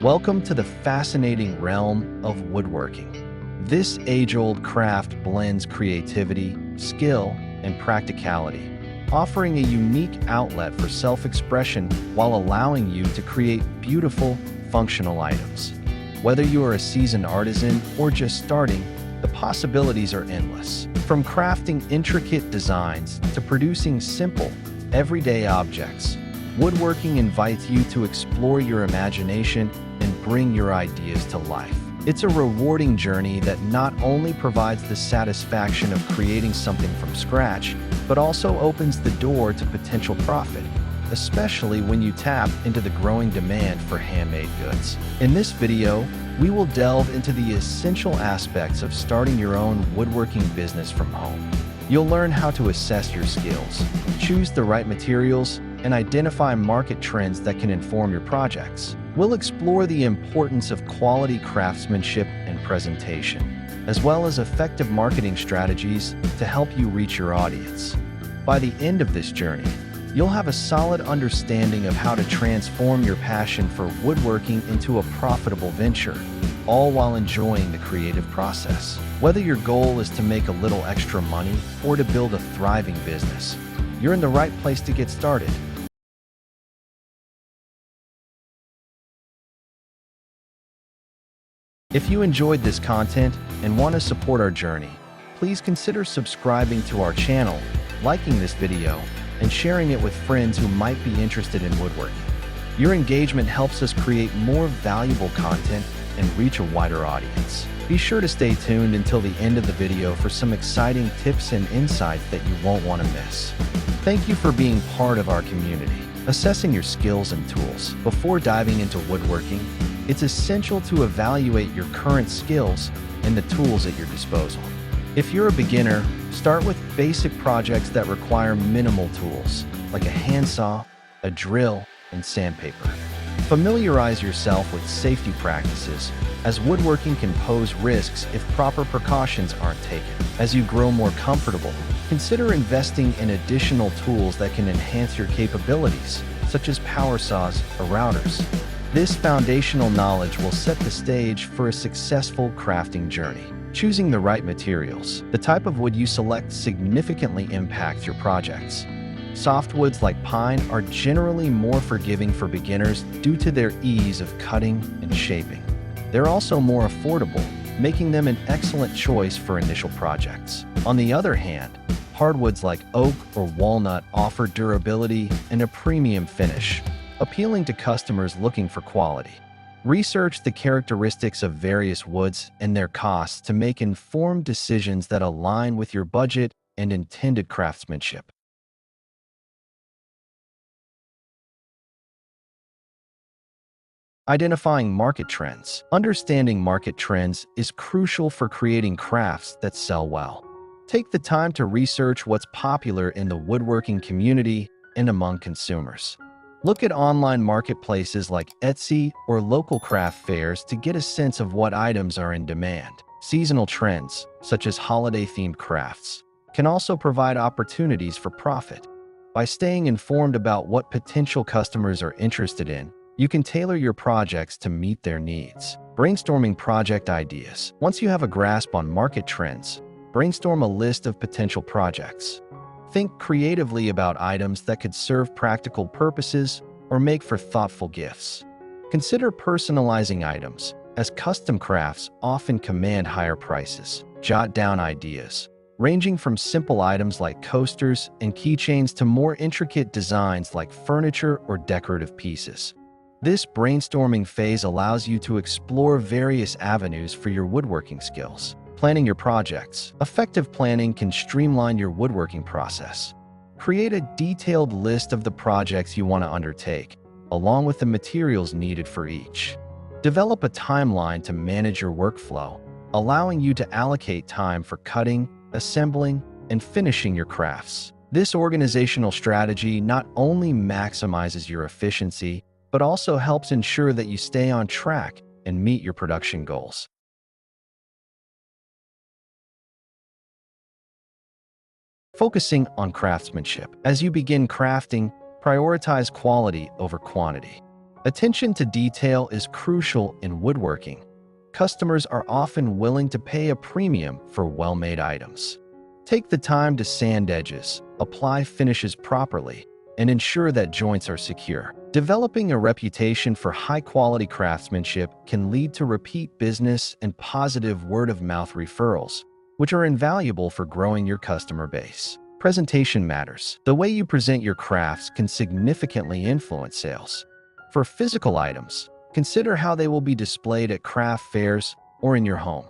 Welcome to the fascinating realm of woodworking. This age-old craft blends creativity, skill, and practicality, offering a unique outlet for self-expression while allowing you to create beautiful, functional items. Whether you are a seasoned artisan or just starting, the possibilities are endless. From crafting intricate designs to producing simple, everyday objects, woodworking invites you to explore your imagination and bring your ideas to life. It's a rewarding journey that not only provides the satisfaction of creating something from scratch, but also opens the door to potential profit, especially when you tap into the growing demand for handmade goods. In this video, we will delve into the essential aspects of starting your own woodworking business from home. You'll learn how to assess your skills, choose the right materials, and identify market trends that can inform your projects. We'll explore the importance of quality craftsmanship and presentation, as well as effective marketing strategies to help you reach your audience. By the end of this journey, you'll have a solid understanding of how to transform your passion for woodworking into a profitable venture, all while enjoying the creative process. Whether your goal is to make a little extra money or to build a thriving business, you're in the right place to get started. If you enjoyed this content and want to support our journey, please consider subscribing to our channel, liking this video, and sharing it with friends who might be interested in woodworking. Your engagement helps us create more valuable content and reach a wider audience. Be sure to stay tuned until the end of the video for some exciting tips and insights that you won't want to miss. Thank you for being part of our community. Assessing your skills and tools. Before diving into woodworking, it's essential to evaluate your current skills and the tools at your disposal. If you're a beginner, start with basic projects that require minimal tools, like a handsaw, a drill, and sandpaper. Familiarize yourself with safety practices, as woodworking can pose risks if proper precautions aren't taken. As you grow more comfortable, consider investing in additional tools that can enhance your capabilities, such as power saws or routers. This foundational knowledge will set the stage for a successful crafting journey. Choosing the right materials. The type of wood you select significantly impacts your projects. Softwoods like pine are generally more forgiving for beginners due to their ease of cutting and shaping. They're also more affordable, making them an excellent choice for initial projects. On the other hand, hardwoods like oak or walnut offer durability and a premium finish, appealing to customers looking for quality. Research the characteristics of various woods and their costs to make informed decisions that align with your budget and intended craftsmanship. Identifying market trends. Understanding market trends is crucial for creating crafts that sell well. Take the time to research what's popular in the woodworking community and among consumers. Look at online marketplaces like Etsy or local craft fairs to get a sense of what items are in demand. Seasonal trends, such as holiday-themed crafts, can also provide opportunities for profit. By staying informed about what potential customers are interested in, you can tailor your projects to meet their needs. Brainstorming project ideas. Once you have a grasp on market trends, brainstorm a list of potential projects. Think creatively about items that could serve practical purposes or make for thoughtful gifts. Consider personalizing items, as custom crafts often command higher prices. Jot down ideas, ranging from simple items like coasters and keychains to more intricate designs like furniture or decorative pieces. This brainstorming phase allows you to explore various avenues for your woodworking skills. Planning your projects. Effective planning can streamline your woodworking process. Create a detailed list of the projects you want to undertake, along with the materials needed for each. Develop a timeline to manage your workflow, allowing you to allocate time for cutting, assembling, and finishing your crafts. This organizational strategy not only maximizes your efficiency, but also helps ensure that you stay on track and meet your production goals. Focusing on craftsmanship. As you begin crafting, prioritize quality over quantity. Attention to detail is crucial in woodworking. Customers are often willing to pay a premium for well-made items. Take the time to sand edges, apply finishes properly, and ensure that joints are secure. Developing a reputation for high-quality craftsmanship can lead to repeat business and positive word-of-mouth referrals, which are invaluable for growing your customer base. Presentation matters. The way you present your crafts can significantly influence sales. For physical items, consider how they will be displayed at craft fairs or in your home.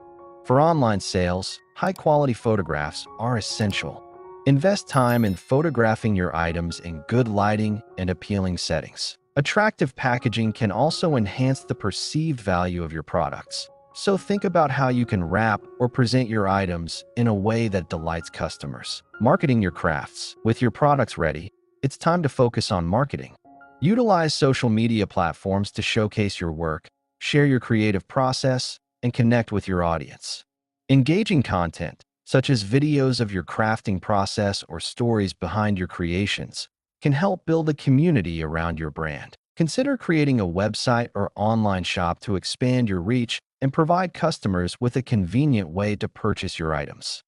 For online sales, high-quality photographs are essential. Invest time in photographing your items in good lighting and appealing settings. Attractive packaging can also enhance the perceived value of your products. So think about how you can wrap or present your items in a way that delights customers. Marketing your crafts. With your products ready, it's time to focus on marketing. Utilize social media platforms to showcase your work, share your creative process, and connect with your audience. Engaging content, such as videos of your crafting process or stories behind your creations, can help build a community around your brand. Consider creating a website or online shop to expand your reach and provide customers with a convenient way to purchase your items.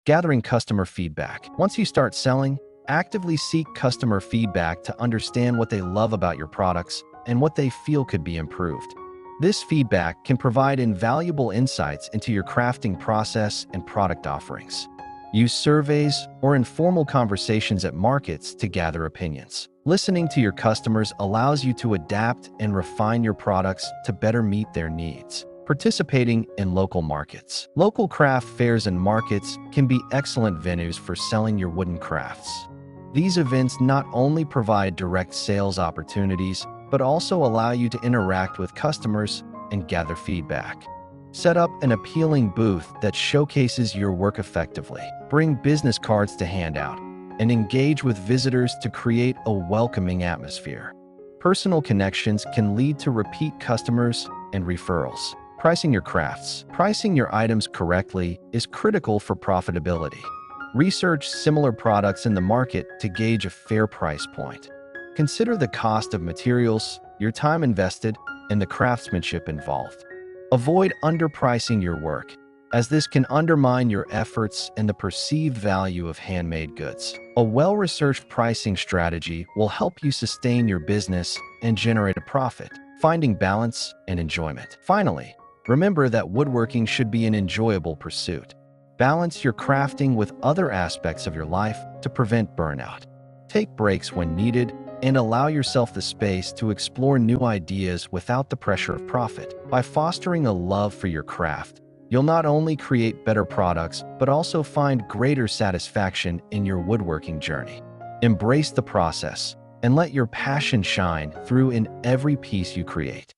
Gathering customer feedback. Once you start selling, actively seek customer feedback to understand what they love about your products and what they feel could be improved. This feedback can provide invaluable insights into your crafting process and product offerings. Use surveys or informal conversations at markets to gather opinions. Listening to your customers allows you to adapt and refine your products to better meet their needs. Participating in local markets. Local craft fairs and markets can be excellent venues for selling your wooden crafts. These events not only provide direct sales opportunities, but also allow you to interact with customers and gather feedback. Set up an appealing booth that showcases your work effectively. Bring business cards to hand out, and engage with visitors to create a welcoming atmosphere. Personal connections can lead to repeat customers and referrals. Pricing your crafts. Pricing your items correctly is critical for profitability. Research similar products in the market to gauge a fair price point. Consider the cost of materials, your time invested, and the craftsmanship involved. Avoid underpricing your work, as this can undermine your efforts and the perceived value of handmade goods. A well-researched pricing strategy will help you sustain your business and generate a profit. Finding balance and enjoyment. Finally, remember that woodworking should be an enjoyable pursuit. Balance your crafting with other aspects of your life to prevent burnout. Take breaks when needed and allow yourself the space to explore new ideas without the pressure of profit. By fostering a love for your craft, you'll not only create better products, but also find greater satisfaction in your woodworking journey. Embrace the process and let your passion shine through in every piece you create.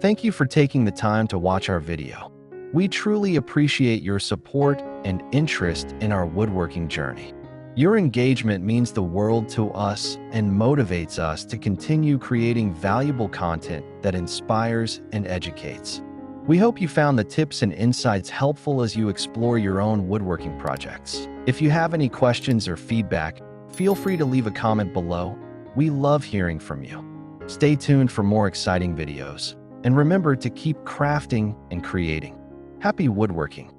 Thank you for taking the time to watch our video. We truly appreciate your support and interest in our woodworking journey. Your engagement means the world to us and motivates us to continue creating valuable content that inspires and educates. We hope you found the tips and insights helpful as you explore your own woodworking projects. If you have any questions or feedback, feel free to leave a comment below. We love hearing from you. Stay tuned for more exciting videos. And remember to keep crafting and creating. Happy woodworking!